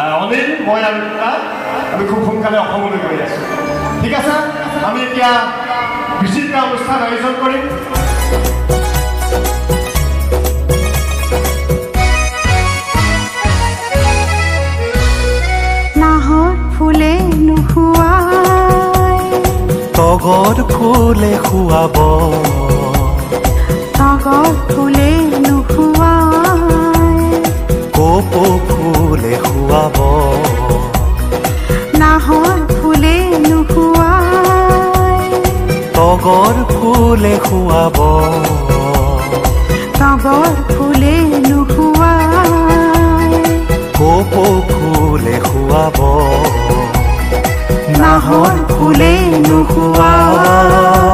অনিল মই আৰু আমি খুব সোনকালে অসমলৈ গৈ আছো ঠিক আছে আমি এতিয়া বিচিত্ৰ অনুষ্ঠান আয়োজন কৰিম নাহৰ ফুলে নুখুৱাই তগৰ ফুলে খুৱাব তগৰ ফুলে নুখুৱাই কপৌ ফুলে খুৱাব নাহৰ ফুলে নুখুৱাই তগৰ ফুলে খুৱাব তগৰ ফুলে নুখুৱাই কপৌ ফুলে খুৱাব নাহৰ ফুলে নুখুৱাই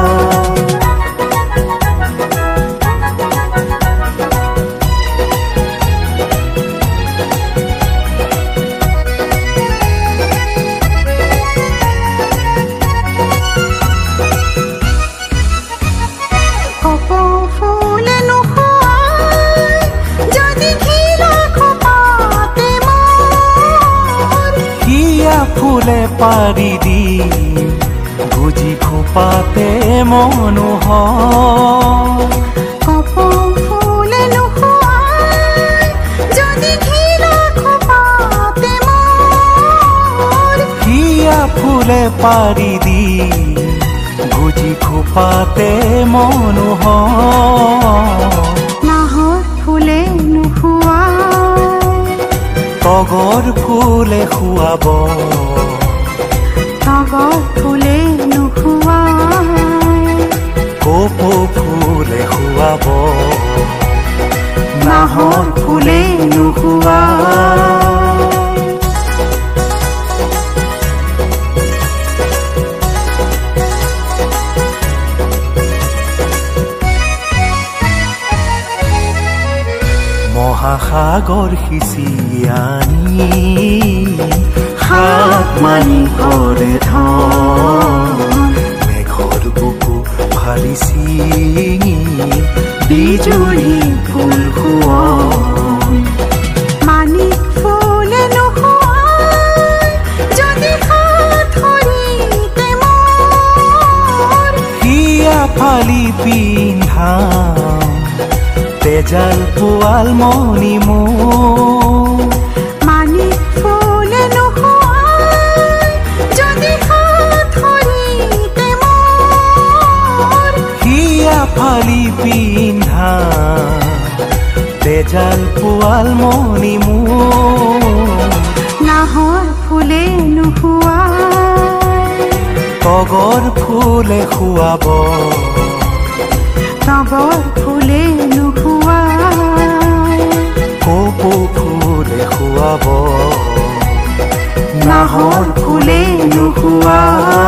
ফুলে পাৰি দি গুজি খোপাতে মনোহৰ কপৌ ফুলে নুখুৱাই যদি ঘিলা খোপাতে মোৰ হিয়া ফুলে পাৰি দি গুজি খোপাতে মনোহৰ নাহৰ ফুলে নুখুৱাই তগৰ ফুলে খুৱাব তগৰ ফুলে নুখুৱাই কপৌ ফুলে খুৱাব নাহৰ ফুলে নুখুৱাই মহাসাগৰ সিঁচি আনি হাত মানি কৰে ধন মেঘৰ বুকু ফালি ছিঙি বিজুলী ফুল খুৱন মানিক ফুলে নুখুৱাই যদি হাত ধৰিতে মোৰ হিয়া ফালি পিন্ধা তেজাল পোৱাল মণি মোৰ মানিক ফুলে নুখুৱাই যদি হাত ধৰিতে মোৰ হিয়া ফালি পিন্ধা তেজাল পোৱাল মণি মোৰ নাহৰ ফুলে নুখুৱাই তগৰ ফুলে খুৱাব তগৰ ফুলে নুখুৱাই কপৌ ফুলে খুৱাব নাহৰ ফুলে নুখুৱাই